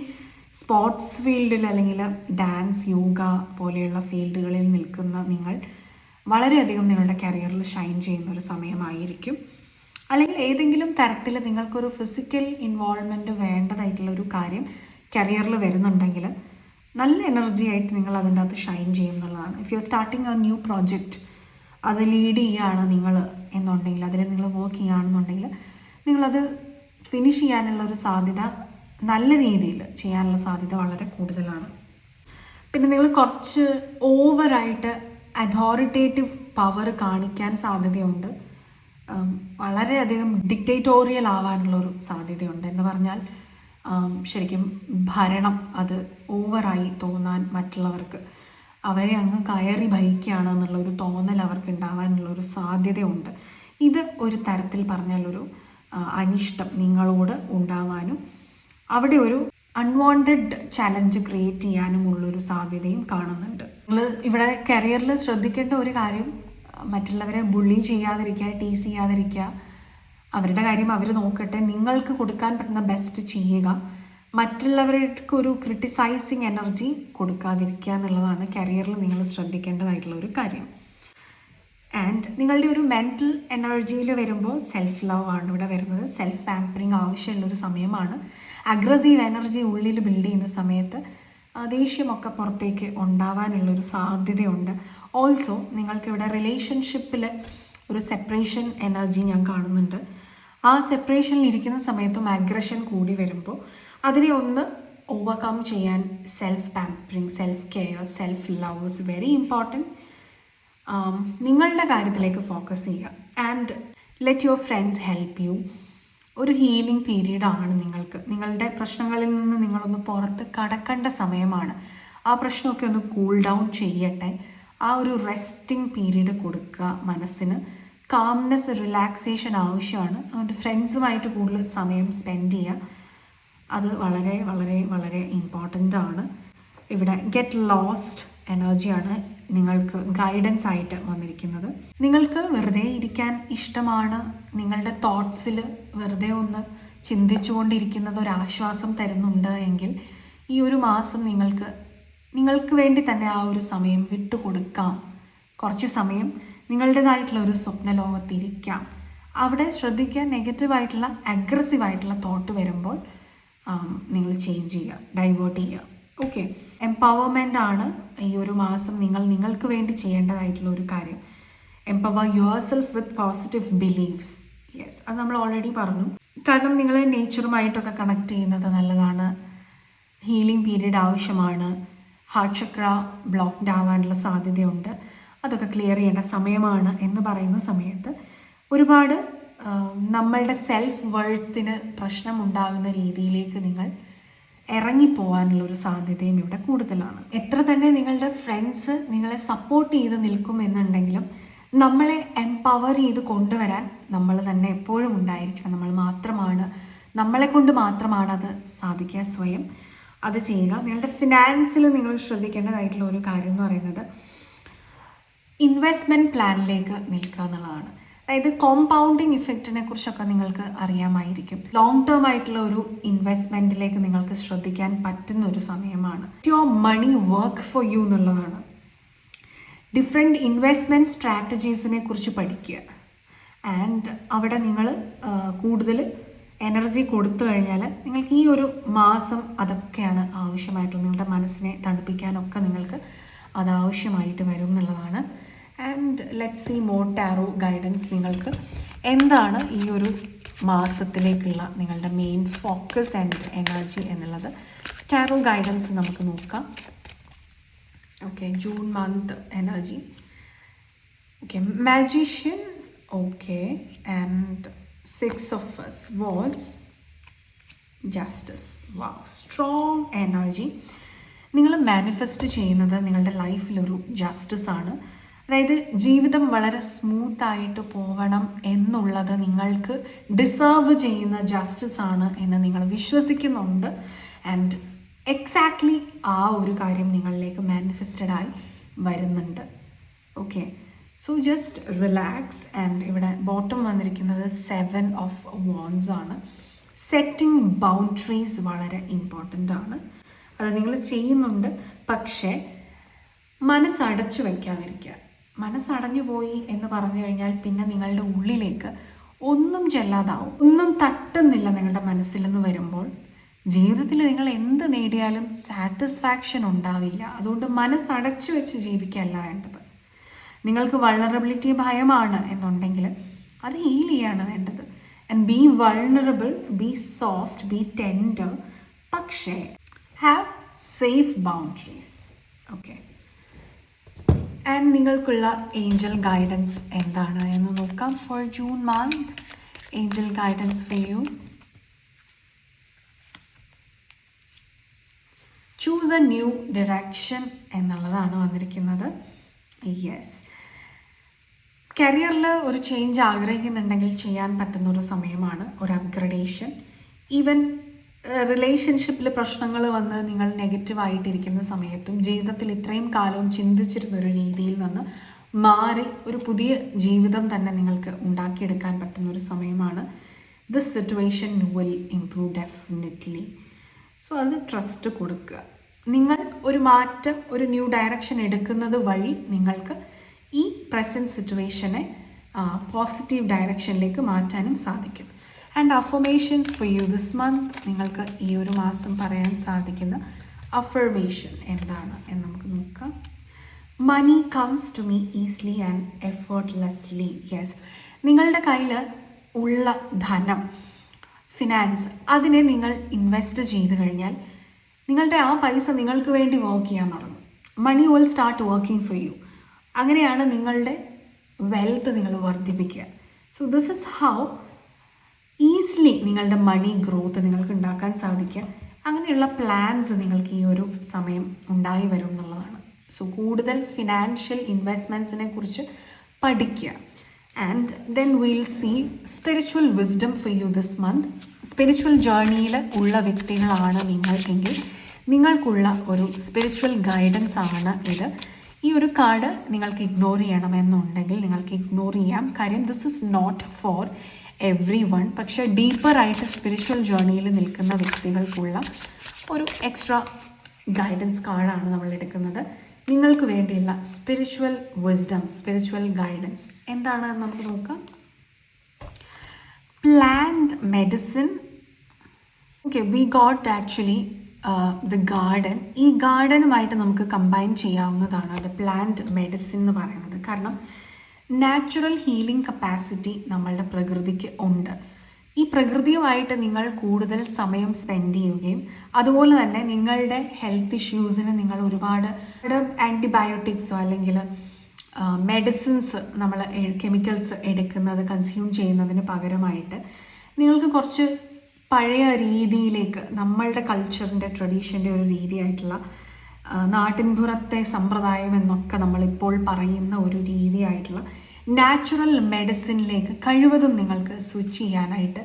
സ്പോർട്സ് ഫീൽഡിൽ അല്ലെങ്കിൽ ഡാൻസ്, യോഗ പോലെയുള്ള ഫീൽഡുകളിൽ നിൽക്കുന്ന നിങ്ങൾ വളരെയധികം നിങ്ങളുടെ കരിയറിൽ ഷൈൻ ചെയ്യുന്ന ഒരു സമയമായിരിക്കും. അല്ലെങ്കിൽ ഏതെങ്കിലും തരത്തിൽ നിങ്ങൾക്കൊരു ഫിസിക്കൽ ഇൻവോൾവ്മെൻറ്റ് വേണ്ടതായിട്ടുള്ള ഒരു കാര്യം കരിയറിൽ വരുന്നുണ്ടെങ്കിൽ നല്ല എനർജി ആയിട്ട് നിങ്ങൾ അതിൻ്റെ അകത്ത് ഷൈൻ ചെയ്യും എന്നുള്ളതാണ്. If you are starting A new project, അത് ലീഡ് ചെയ്യുകയാണ് നിങ്ങൾ എന്നുണ്ടെങ്കിൽ, അതിൽ നിങ്ങൾ വർക്ക് ചെയ്യുകയാണെന്നുണ്ടെങ്കിൽ നിങ്ങളത് ഫിനിഷ് ചെയ്യാനുള്ളൊരു സാധ്യത, നല്ല രീതിയിൽ ചെയ്യാനുള്ള സാധ്യത വളരെ കൂടുതലാണ്. പിന്നെ നിങ്ങൾ കുറച്ച് ഓവറായിട്ട് അതോറിറ്റേറ്റീവ് പവർ കാണിക്കാൻ സാധ്യതയുണ്ട്. വളരെയധികം ഡിക്റ്റേറ്റോറിയൽ ആവാനുള്ളൊരു സാധ്യതയുണ്ട്. എന്ന് പറഞ്ഞാൽ ശരിക്കും ഭരണം അത് ഓവറായി തോന്നാൻ, മറ്റുള്ളവർക്ക് അവരെ അങ്ങ് കയറി ഭരിക്കുകയാണ് എന്നുള്ളൊരു തോന്നൽ അവർക്ക് ഉണ്ടാവാനുള്ളൊരു സാധ്യതയുണ്ട്. ഇത് ഒരു തരത്തിൽ പറഞ്ഞാലൊരു അനിഷ്ടം നിങ്ങളോട് ഉണ്ടാവാനും അവിടെ ഒരു അൺവാണ്ടഡ് ചലഞ്ച് ക്രിയേറ്റ് ചെയ്യാനും ഉള്ളൊരു സാധ്യതയും കാണുന്നുണ്ട്. നിങ്ങൾ ഇവിടെ കരിയറിൽ ശ്രദ്ധിക്കേണ്ട ഒരു കാര്യം, മറ്റുള്ളവരെ ബുള്ളി ചെയ്യാതിരിക്കുക, ടീസ് ചെയ്യാതിരിക്കുക. അവരുടെ കാര്യം അവർ നോക്കട്ടെ, നിങ്ങൾക്ക് കൊടുക്കാൻ പറ്റുന്ന ബെസ്റ്റ് ചെയ്യുക. മറ്റുള്ളവർക്ക് ഒരു ക്രിട്ടിസൈസിങ് എനർജി കൊടുക്കാതിരിക്കുക എന്നുള്ളതാണ് കരിയറിൽ നിങ്ങൾ ശ്രദ്ധിക്കേണ്ടതായിട്ടുള്ള ഒരു കാര്യം. ആൻഡ് നിങ്ങളുടെ ഒരു മെൻറ്റൽ എനർജിയിൽ വരുമ്പോൾ സെൽഫ് ലവ് ആണ് ഇവിടെ വരുന്നത്. സെൽഫ് പാമ്പറിങ് ആവശ്യമുള്ളൊരു സമയമാണ്. അഗ്രസീവ് എനർജി ഉള്ളിൽ ബിൽഡ് ചെയ്യുന്ന സമയത്ത് ദേഷ്യമൊക്കെ പുറത്തേക്ക് ഉണ്ടാവാനുള്ളൊരു സാധ്യതയുണ്ട്. ഓൾസോ നിങ്ങൾക്കിവിടെ റിലേഷൻഷിപ്പിൽ ഒരു സെപ്പറേഷൻ എനർജി ഞാൻ കാണുന്നുണ്ട്. ആ സെപ്പറേഷനിൽ ഇരിക്കുന്ന സമയത്തും അഗ്രഷൻ കൂടി വരുമ്പോൾ അതിനെ ഒന്ന് ഓവർകം ചെയ്യാൻ self pampering, self care, self love is very important. നിങ്ങളുടെ കാര്യത്തിലേക്ക് ഫോക്കസ് ചെയ്യുക and let your friends help you. ഒരു ഹീലിംഗ് പീരീഡാണ് നിങ്ങൾക്ക്. നിങ്ങളുടെ പ്രശ്നങ്ങളിൽ നിന്ന് നിങ്ങളൊന്ന് പുറത്ത് കടക്കേണ്ട സമയമാണ്. ആ പ്രശ്നമൊക്കെ ഒന്ന് കൂൾ ഡൗൺ ചെയ്യട്ടെ. ആ ഒരു റെസ്റ്റിംഗ് പീരീഡ് കൊടുക്കുക. മനസ്സിന് കാംനെസ്, റിലാക്സേഷൻ ആവശ്യമാണ്. അതുകൊണ്ട് ഫ്രണ്ട്സുമായിട്ട് കൂടുതൽ സമയം സ്പെൻഡ് ചെയ്യുക. അത് വളരെ വളരെ വളരെ ഇമ്പോർട്ടൻ്റ് ആണ്. ഇവിടെ ഗെറ്റ് ലോസ്റ്റ് എനർജിയാണ് നിങ്ങൾക്ക് ഗൈഡൻസ് ആയിട്ട് വന്നിരിക്കുന്നത്. നിങ്ങൾക്ക് വെറുതെ ഇരിക്കാൻ ഇഷ്ടമാണ്. നിങ്ങളുടെ തോട്ട്സിൽ വെറുതെ ഒന്ന് ചിന്തിച്ചുകൊണ്ടിരിക്കുന്നത് ഒരാശ്വാസം തരുന്നുണ്ട് എങ്കിൽ ഈ ഒരു മാസം നിങ്ങൾക്ക് വേണ്ടി തന്നെ ആ ഒരു സമയം വിട്ടുകൊടുക്കാം. കുറച്ച് സമയം നിങ്ങളുടേതായിട്ടുള്ള ഒരു സ്വപ്ന ലോകത്തിരിക്കാം. അവിടെ ശ്രദ്ധിക്കുക, നെഗറ്റീവായിട്ടുള്ള അഗ്രസീവായിട്ടുള്ള തോട്ട് വരുമ്പോൾ നിങ്ങൾ ചേഞ്ച് ചെയ്യുക, ഡൈവേർട്ട് ചെയ്യുക. ഓക്കെ, എംപവർമെൻ്റ് ആണ് ഈ ഒരു മാസം നിങ്ങൾക്ക് വേണ്ടി ചെയ്യേണ്ടതായിട്ടുള്ള ഒരു കാര്യം. Empower yourself with positive beliefs. Yes, അത് നമ്മൾ ഓൾറെഡി പറഞ്ഞു. കാരണം നിങ്ങൾ നേച്ചറുമായിട്ടൊക്കെ കണക്ട് ചെയ്യുന്നത് നല്ലതാണ്. ഹീലിംഗ് പീരീഡ് ആവശ്യമാണ്. ഹാർട്ട് ചക്ര ബ്ലോക്ക്ഡ് ആവാനുള്ള സാധ്യതയുണ്ട്. അതൊക്കെ ക്ലിയർ ചെയ്യേണ്ട സമയമാണ് എന്ന് പറയുന്ന സമയത്ത് ഒരുപാട് നമ്മളുടെ സെൽഫ് വെൾത്തിന് പ്രശ്നമുണ്ടാകുന്ന രീതിയിലേക്ക് നിങ്ങൾ ഇറങ്ങിപ്പോകാനുള്ളൊരു സാധ്യതയും ഇവിടെ കൂടുതലാണ്. എത്ര തന്നെ നിങ്ങളുടെ ഫ്രണ്ട്സ് നിങ്ങളെ സപ്പോർട്ട് ചെയ്ത് നിൽക്കുമെന്നുണ്ടെങ്കിലും നമ്മളെ എംപവർ ചെയ്ത് കൊണ്ടുവരാൻ നമ്മൾ തന്നെ എപ്പോഴും ഉണ്ടായിരിക്കണം. നമ്മളെ കൊണ്ട് മാത്രമാണ് അത് സാധിക്കുക. സ്വയം അത് ചെയ്യുക. നിങ്ങളുടെ ഫിനാൻസിൽ നിങ്ങൾ ശ്രദ്ധിക്കേണ്ടതായിട്ടുള്ള ഒരു കാര്യം എന്ന് പറയുന്നത് ഇൻവെസ്റ്റ്മെൻറ്റ് പ്ലാനിലേക്ക് നിൽക്കുക എന്നുള്ളതാണ്. അതായത് കോമ്പൗണ്ടിങ് ഇഫക്റ്റിനെ കുറിച്ചൊക്കെ നിങ്ങൾക്ക് അറിയാമായിരിക്കും. ലോങ് ടേം ആയിട്ടുള്ള ഒരു ഇൻവെസ്റ്റ്മെൻറ്റിലേക്ക് നിങ്ങൾക്ക് ശ്രദ്ധിക്കാൻ പറ്റുന്ന ഒരു സമയമാണ്. Your money work for you എന്നുള്ളതാണ്. ഡിഫറെൻറ്റ് ഇൻവെസ്റ്റ്മെൻറ്റ് സ്ട്രാറ്റജീസിനെ കുറിച്ച് പഠിക്കുക. ആൻഡ് അവിടെ നിങ്ങൾ കൂടുതൽ എനർജി കൊടുത്തു കഴിഞ്ഞാൽ നിങ്ങൾക്ക് ഈ ഒരു മാസം അതൊക്കെയാണ് ആവശ്യമായിട്ടുള്ളത്. നിങ്ങളുടെ മനസ്സിനെ തണുപ്പിക്കാനൊക്കെ നിങ്ങൾക്ക് അത് ആവശ്യമായിട്ട് വരും എന്നുള്ളതാണ്. And let's see more tarot guidance. നിങ്ങൾക്ക് എന്താണ് ഈ ഒരു മാസത്തിലേക്കുള്ള നിങ്ങളുടെ മെയിൻ ഫോക്കസ് ആൻഡ് എനർജി എന്നുള്ളത് ടാറോ ഗൈഡൻസ് നമുക്ക് നോക്കാം. Okay, June month energy. Okay, magician. Okay, and 6 of Swords, Justice. Wow, strong energy. നിങ്ങൾ മാനിഫെസ്റ്റ് ചെയ്യുന്നത് നിങ്ങളുടെ ലൈഫിലൊരു ജസ്റ്റിസ് ആണ്. അതായത് ജീവിതം വളരെ സ്മൂത്തായിട്ട് പോകണം എന്നുള്ളത് നിങ്ങൾക്ക് ഡിസേർവ് ചെയ്യുന്ന ജസ്റ്റിസ് ആണ് എന്ന് നിങ്ങൾ വിശ്വസിക്കുന്നുണ്ട്. ആൻഡ് എക്സാക്ട്ലി ആ ഒരു കാര്യം നിങ്ങളിലേക്ക് മാനിഫെസ്റ്റഡായി വരുന്നുണ്ട്. Okay, so just relax. And ഇവിടെ ബോട്ടം വന്നിരിക്കുന്നത് 7 of Wands ആണ്. സെറ്റിംഗ് ബൗണ്ടറീസ് വളരെ ഇമ്പോർട്ടൻ്റ് ആണ്. അത് നിങ്ങൾ ചെയ്യുന്നുണ്ട്, പക്ഷേ മനസ്സടച്ചു വയ്ക്കാതിരിക്കുക. മനസ്സടഞ്ഞു പോയി എന്ന് പറഞ്ഞു കഴിഞ്ഞാൽ പിന്നെ നിങ്ങളുടെ ഉള്ളിലേക്ക് ഒന്നും ചെല്ലാതാവും. ഒന്നും തട്ടുന്നില്ല നിങ്ങളുടെ മനസ്സിലെന്ന് വരുമ്പോൾ ജീവിതത്തിൽ നിങ്ങൾ എന്ത് നേടിയാലും സാറ്റിസ്ഫാക്ഷൻ ഉണ്ടാവില്ല. അതുകൊണ്ട് മനസ്സടച്ചു വെച്ച് ജീവിക്കുകയല്ല വേണ്ടത്. നിങ്ങൾക്ക് വൾണറബിലിറ്റി ഭയമാണ് എന്നുണ്ടെങ്കിൽ അത് ഹീൽ ചെയ്യാണ് വേണ്ടത്. And be vulnerable, be soft, be tender, പക്ഷേ have safe boundaries. Okay, and നിങ്ങൾക്കുള്ള ഏഞ്ചൽ ഗൈഡൻസ് എന്താണ് എന്ന് നോക്കാം. For June month angel guidance for you. Choose a new direction എന്നുള്ളതാണ് വന്നിരിക്കുന്നത്. യെസ്, കരിയറിൽ ഒരു ചേഞ്ച് ആഗ്രഹിക്കുന്നുണ്ടെങ്കിൽ ചെയ്യാൻ പറ്റുന്ന ഒരു സമയമാണ്, ഒരു അപ്ഗ്രഡേഷൻ. ഈവൻ റിലേഷൻഷിപ്പിൽ പ്രശ്നങ്ങൾ വന്ന് നിങ്ങൾ നെഗറ്റീവായിട്ടിരിക്കുന്ന സമയത്തും ജീവിതത്തിൽ ഇത്രയും കാലവും ചിന്തിച്ചിരുന്നൊരു രീതിയിൽ നിന്ന് മാറി ഒരു പുതിയ ജീവിതം തന്നെ നിങ്ങൾക്ക് ഉണ്ടാക്കിയെടുക്കാൻ പറ്റുന്ന ഒരു സമയമാണ്. This situation will improve definitely. So അത് ട്രസ്റ്റ് കൊടുക്കുക. നിങ്ങൾ ഒരു മാറ്റം, ഒരു ന്യൂ ഡയറക്ഷൻ എടുക്കുന്നത് വഴി നിങ്ങൾക്ക് ഈ പ്രസൻറ്റ് സിറ്റുവേഷനെ പോസിറ്റീവ് ഡയറക്ഷനിലേക്ക് മാറ്റാനും സാധിക്കും. And affirmations four you this month. നിങ്ങൾക്ക് ഈ ഒരു മാസം പറയാൻ സാധിക്കുന്ന അഫർമേഷൻ എന്താണ് എന്ന് നമുക്ക് നോക്കാം. Money comes to me easily and effortlessly. Yes, നിങ്ങളുടെ കയ്യിൽ ഉള്ള ധനം, ഫിനാൻസ്, അതിനെ നിങ്ങൾ ഇൻവെസ്റ്റ് ചെയ്ത് കഴിഞ്ഞാൽ നിങ്ങളുടെ ആ പൈസ നിങ്ങൾക്ക് വേണ്ടി വർക്ക് ചെയ്യാൻ തുടങ്ങും. Money will start working for you. അങ്ങനെയാണ് നിങ്ങളുടെ വെൽത്ത് നിങ്ങൾ വർദ്ധിപ്പിക്കുക. So this is how easily നിങ്ങളുടെ മണി ഗ്രോത്ത് നിങ്ങൾക്ക് ഉണ്ടാക്കാൻ സാധിക്കുക. അങ്ങനെയുള്ള പ്ലാൻസ് നിങ്ങൾക്ക് ഈ ഒരു സമയം ഉണ്ടായി വരും എന്നുള്ളതാണ്. സോ കൂടുതൽ ഫിനാൻഷ്യൽ ഇൻവെസ്റ്റ്മെൻറ്റ്സിനെ കുറിച്ച് പഠിക്കുക. And then will see spiritual wisdom for you this month. Spiritual ജേർണിയിൽ ഉള്ള വ്യക്തികളാണ് നിങ്ങൾ എങ്കിൽ നിങ്ങൾക്കുള്ള ഒരു സ്പിരിച്വൽ ഗൈഡൻസ് ആണ് ഇത്. ഈ ഒരു കാർഡ് നിങ്ങൾക്ക് ഇഗ്നോർ ചെയ്യണമെന്നുണ്ടെങ്കിൽ നിങ്ങൾക്ക് ഇഗ്നോർ ചെയ്യാം. കാര്യം this is not for everyone. പക്ഷേ ഡീപ്പറായിട്ട് സ്പിരിച്വൽ ജേർണിയിൽ നിൽക്കുന്ന വ്യക്തികൾക്കുള്ള ഒരു എക്സ്ട്രാ ഗൈഡൻസ് കാർഡാണ് നമ്മൾ എടുക്കുന്നത്. നിങ്ങൾക്ക് വേണ്ടിയുള്ള സ്പിരിച്വൽ വിസ്ഡം, സ്പിരിച്വൽ ഗൈഡൻസ് എന്താണെന്ന് നമുക്ക് നോക്കാം. Plant medicine. Okay, we got actually the garden. ഈ ഗാർഡനുമായിട്ട് നമുക്ക് കമ്പൈൻ ചെയ്യാവുന്നതാണ് ദ പ്ലാന്റ് മെഡിസിൻ എന്ന് പറയുന്നത്. കാരണം നാച്ചുറൽ ഹീലിംഗ് കപ്പാസിറ്റി നമ്മളുടെ പ്രകൃതിക്ക് ഉണ്ട്. ഈ പ്രകൃതിയുമായിട്ട് നിങ്ങൾ കൂടുതൽ സമയം സ്പെൻഡ് ചെയ്യുകയും അതുപോലെ തന്നെ നിങ്ങളുടെ ഹെൽത്ത് ഇഷ്യൂസിന് നിങ്ങൾ ഒരുപാട് ആൻറ്റിബയോട്ടിക്സോ അല്ലെങ്കിൽ മെഡിസിൻസ് നമ്മൾ കെമിക്കൽസ് എടുക്കുന്നത് കൺസ്യൂം ചെയ്യുന്നതിന് പകരമായിട്ട് നിങ്ങൾക്ക് കുറച്ച് പഴയ രീതിയിലേക്ക് നമ്മളുടെ കൾച്ചറിൻ്റെ ട്രഡീഷൻ്റെ ഒരു രീതിയായിട്ടുള്ള നാട്ടിൻപുറത്തെ സമ്പ്രദായം എന്നൊക്കെ നമ്മളിപ്പോൾ പറയുന്ന ഒരു രീതിയായിട്ടുള്ള നാച്ചുറൽ മെഡിസിനിലേക്ക് കഴിവതും നിങ്ങൾക്ക് സ്വിച്ച് ചെയ്യാനായിട്ട്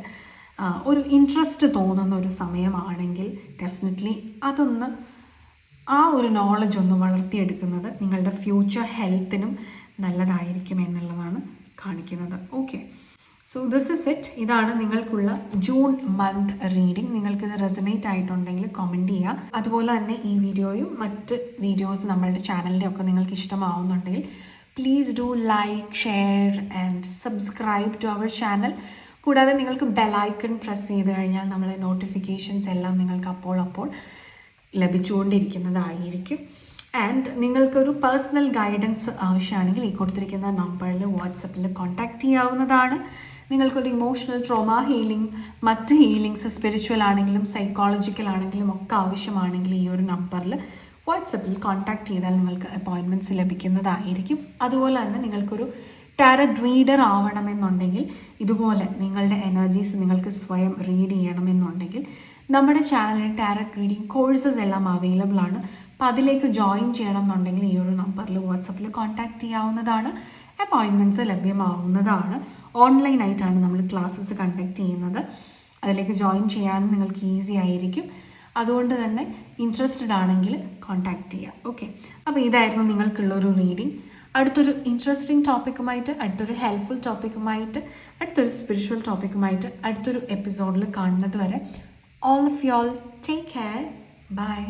ഒരു ഇൻട്രസ്റ്റ് തോന്നുന്ന ഒരു സമയമാണെങ്കിൽ ഡെഫിനറ്റ്ലി അതൊന്ന് ആ ഒരു നോളജ് ഒന്ന് വളർത്തിയെടുക്കുന്നത് നിങ്ങളുടെ ഫ്യൂച്ചർ ഹെൽത്തിനും നല്ലതായിരിക്കും എന്നുള്ളതാണ് കാണിക്കുന്നത്. Okay, so this is it. ഇതാണ് നിങ്ങൾക്കുള്ള ജൂൺ മന്ത് റീഡിംഗ്. നിങ്ങൾക്കിത് റെസനേറ്റ് ആയിട്ടുണ്ടെങ്കിൽ കമൻറ്റ് ചെയ്യുക. അതുപോലെ തന്നെ ഈ വീഡിയോയും മറ്റ് വീഡിയോസ് നമ്മളുടെ ചാനലിൻ്റെ ഒക്കെ നിങ്ങൾക്ക് ഇഷ്ടമാവുന്നുണ്ടെങ്കിൽ please do like, share and subscribe to our channel. കൂടാതെ നിങ്ങൾക്ക് ബെല്ലൈക്കൺ പ്രസ് ചെയ്ത് കഴിഞ്ഞാൽ നമ്മളെ നോട്ടിഫിക്കേഷൻസ് എല്ലാം നിങ്ങൾക്ക് അപ്പോൾ ലഭിച്ചുകൊണ്ടിരിക്കുന്നതായിരിക്കും. ആൻഡ് നിങ്ങൾക്കൊരു പേഴ്സണൽ ഗൈഡൻസ് ആവശ്യമാണെങ്കിൽ ഈ കൊടുത്തിരിക്കുന്ന നമ്പറിൽ വാട്സപ്പിൽ കോൺടാക്റ്റ് ചെയ്യാവുന്നതാണ്. നിങ്ങൾക്കൊരു ഇമോഷണൽ ട്രോമ ഹീലിംഗ്, മറ്റ് ഹീലിങ്സ് സ്പിരിച്വൽ ആണെങ്കിലും സൈക്കോളജിക്കൽ ആണെങ്കിലും ഒക്കെ ആവശ്യമാണെങ്കിൽ ഈ ഒരു നമ്പറിൽ വാട്സപ്പിൽ കോൺടാക്റ്റ് ചെയ്താൽ നിങ്ങൾക്ക് അപ്പോയിൻമെൻറ്റ്സ് ലഭിക്കുന്നതായിരിക്കും. അതുപോലെ തന്നെ നിങ്ങൾക്കൊരു ടാരറ്റ് റീഡർ ആവണമെന്നുണ്ടെങ്കിൽ, ഇതുപോലെ നിങ്ങളുടെ എനർജീസ് നിങ്ങൾക്ക് സ്വയം റീഡ് ചെയ്യണമെന്നുണ്ടെങ്കിൽ നമ്മുടെ ചാനലിൽ ടാരറ്റ് റീഡിങ് കോഴ്സസ് എല്ലാം അവൈലബിൾ ആണ്. അപ്പോൾ അതിലേക്ക് ജോയിൻ ചെയ്യണം എന്നുണ്ടെങ്കിൽ ഈ ഒരു നമ്പറിൽ വാട്സപ്പിൽ കോൺടാക്റ്റ് ചെയ്യാവുന്നതാണ്. അപ്പോയിൻമെൻറ്റ്സ് ലഭ്യമാവുന്നതാണ്. ഓൺലൈനായിട്ടാണ് നമ്മൾ ക്ലാസ്സസ് കണ്ടക്ട് ചെയ്യുന്നത്. അതിലേക്ക് ജോയിൻ ചെയ്യാൻ നിങ്ങൾക്ക് ഈസി ആയിരിക്കും. അതുകൊണ്ട് തന്നെ ഇൻട്രസ്റ്റഡ് ആണെങ്കിൽ കോൺടാക്റ്റ് ചെയ്യാം. ഓക്കെ, അപ്പോൾ ഇതായിരുന്നു നിങ്ങൾക്കുള്ളൊരു റീഡിങ്. അടുത്തൊരു ഇൻട്രസ്റ്റിംഗ് ടോപ്പിക്കുമായിട്ട്, അടുത്തൊരു ഹെൽപ്ഫുൾ ടോപ്പിക്കുമായിട്ട്, അടുത്തൊരു സ്പിരിച്വൽ ടോപ്പിക്കുമായിട്ട് അടുത്തൊരു എപ്പിസോഡിൽ കാണുന്നത് വരെ all of y'all take care. Bye.